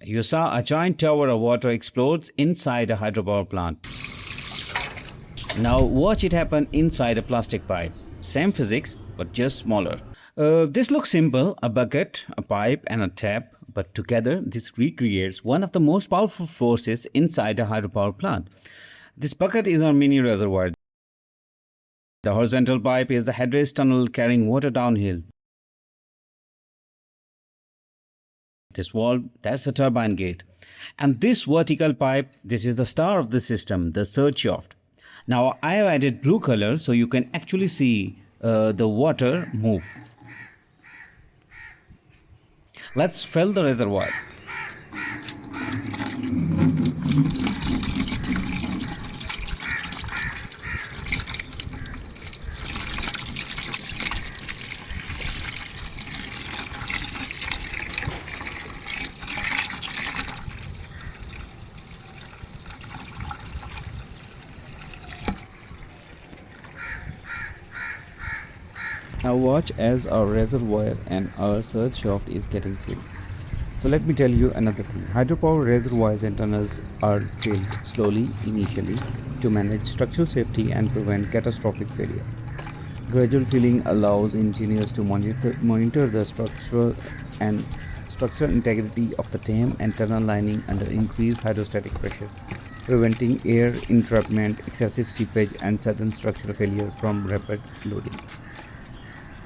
You saw a giant tower of water explodes inside a hydropower plant. Now watch it happen inside a plastic pipe. Same physics, but just smaller. This looks simple, a bucket, a pipe, and a tap, but together this recreates one of the most powerful forces inside a hydropower plant. This bucket is our mini reservoir. The horizontal pipe is the headrace tunnel carrying water downhill. This valve, that's the turbine gate. And this vertical pipe, this is the star of the system, the surge shaft. Now I have added blue color so you can actually see the water move. Let's fill the reservoir. Now watch as our reservoir and our surge shaft is getting filled. So let me tell you another thing. Hydropower reservoirs and tunnels are filled slowly initially to manage structural safety and prevent catastrophic failure. Gradual filling allows engineers to monitor the structural integrity of the dam and tunnel lining under increased hydrostatic pressure, preventing air entrapment, excessive seepage, and sudden structural failure from rapid loading.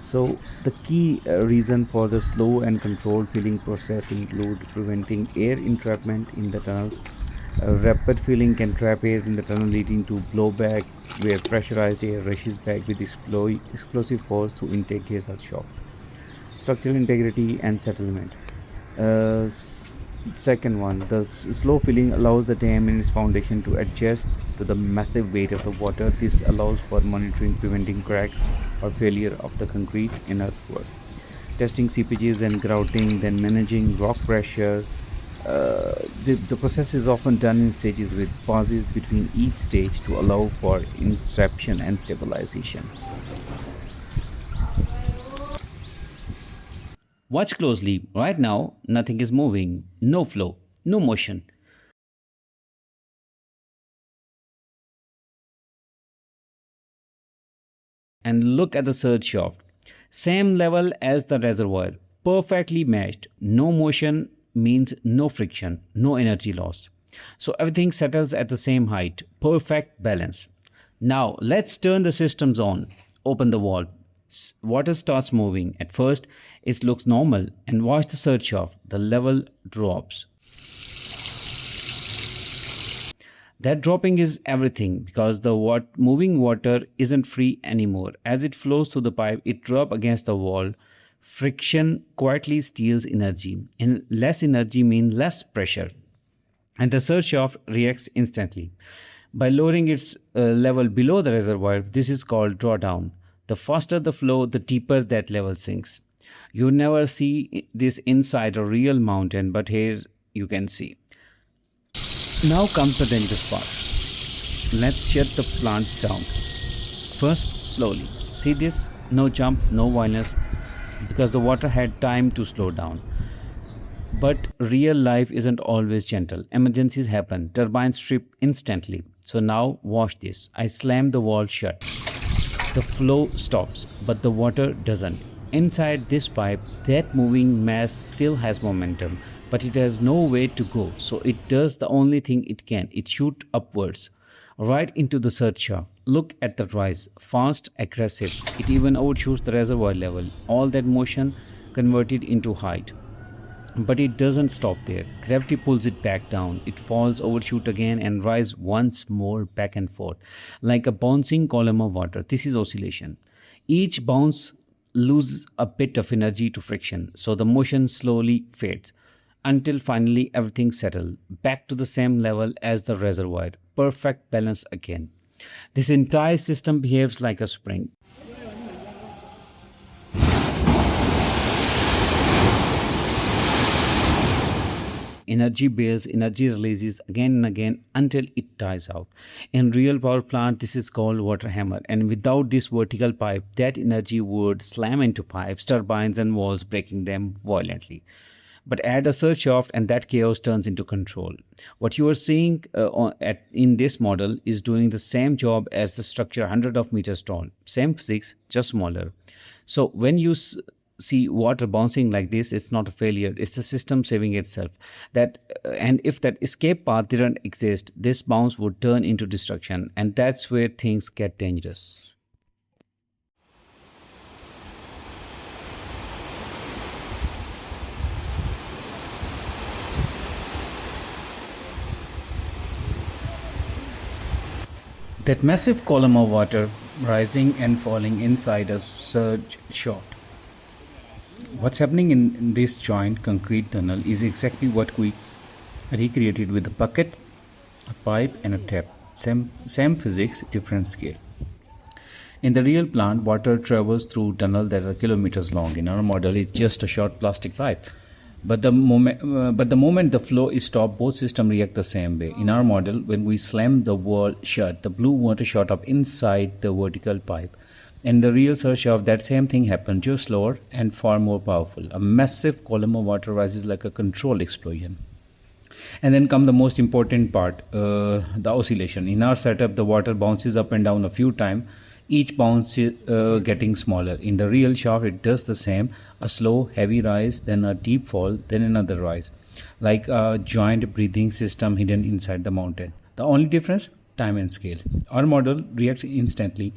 So the key reason for the slow and controlled filling process include preventing air entrapment in the tunnels. Rapid filling can trap air in the tunnel, leading to blowback, where pressurized air rushes back with explosive force through intake gates or shock. Structural integrity and settlement. Second one, the slow filling allows the dam and its foundation to adjust to the massive weight of the water. This allows for monitoring, preventing cracks or failure of the concrete in earthwork. Testing seepages and grouting, then managing rock pressure. The process is often done in stages with pauses between each stage to allow for inception and stabilization. Watch closely. Right now, nothing is moving, no flow, no motion. And look at the surge shaft. Same level as the reservoir, perfectly matched. No motion means no friction, no energy loss. So everything settles at the same height, perfect balance. Now let's turn the systems on. Open the valve. Water starts moving. At first, it looks normal, and watch the surge shaft. The level drops. That dropping is everything because the moving water isn't free anymore. As it flows through the pipe, it rubs against the wall. Friction quietly steals energy, and less energy means less pressure. And the surge shaft reacts instantly. By lowering its level below the reservoir, this is called drawdown. The faster the flow, the deeper that level sinks. You never see this inside a real mountain, but here you can see. Now comes the dangerous part. Let's shut the plant down. First, slowly. See this? No jump, no violence, because the water had time to slow down. But real life isn't always gentle. Emergencies happen. Turbines trip instantly. So now watch this. I slam the valve shut. The flow stops, but the water doesn't. Inside this pipe, that moving mass still has momentum, but it has no way to go. So it does the only thing it can. It shoots upwards, right into the surge shaft. Look at the rise, fast, aggressive. It even overshoots the reservoir level. All that motion converted into height. But it doesn't stop there. Gravity pulls it back down. It falls, overshoot again, and rise once more back and forth, like a bouncing column of water. This is oscillation. Each bounce loses a bit of energy to friction, so the motion slowly fades until finally everything settles back to the same level as the reservoir. Perfect balance again. This entire system behaves like a spring. Energy builds, energy releases again and again until it dies out. In real power plant, this is called water hammer, and without this vertical pipe, that energy would slam into pipes, turbines and walls, breaking them violently. But add a surge shaft and that chaos turns into control. What you are seeing in this model is doing the same job as the structure hundred of meters tall. Same physics, just smaller. So when you see water bouncing like this, it's not a failure, it's the system saving itself. And if that escape path didn't exist, this bounce would turn into destruction, and that's where things get dangerous. That massive column of water rising and falling inside a surge shaft. What's happening in this joint concrete tunnel is exactly what we recreated with a bucket, a pipe, and a tap. Same physics, different scale. In the real plant, water travels through tunnels that are kilometers long. In our model, it's just a short plastic pipe. But the moment the flow is stopped, both systems react the same way. In our model, when we slam the wall shut, the blue water shot up inside the vertical pipe. In the real search of that same thing happened, just slower and far more powerful. A massive column of water rises like a controlled explosion. And then come the most important part, the oscillation. In our setup, the water bounces up and down a few times, each bounce getting smaller. In the real shaft, it does the same: a slow, heavy rise, then a deep fall, then another rise, like a giant breathing system hidden inside the mountain. The only difference? Time and scale. Our model reacts instantly,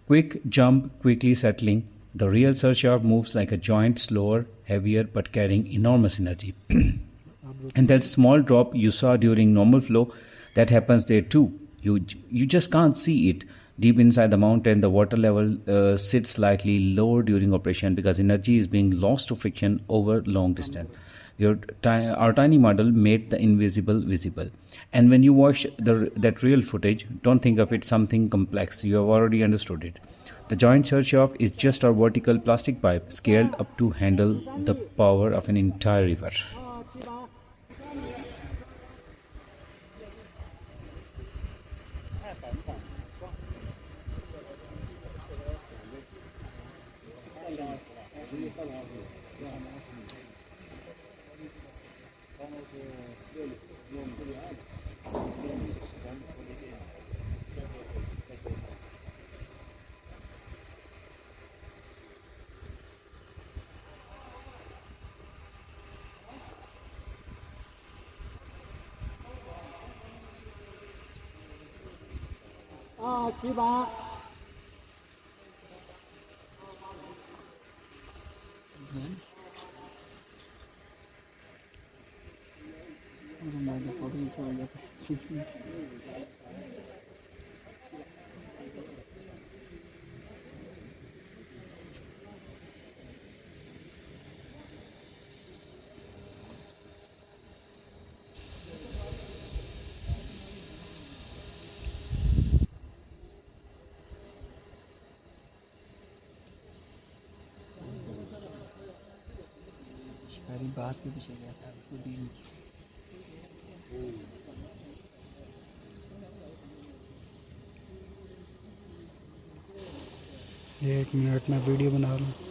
quick jump, quickly settling. The real search shaft moves like a giant, slower, heavier, but carrying enormous energy. And that small drop you saw during normal flow, that happens there too. You just can't see it. Deep inside the mountain, the water level sits slightly lower during operation because energy is being lost to friction over long distance. Our tiny model made the invisible visible. And when you watch that real footage, don't think of it something complex. You have already understood it. The joint search shaft is just our vertical plastic pipe scaled up to handle the power of an entire river. 278。शिकारी बांस के पीछे गया था उसको दी नीचे। एक minute में video बना रहा हूँ।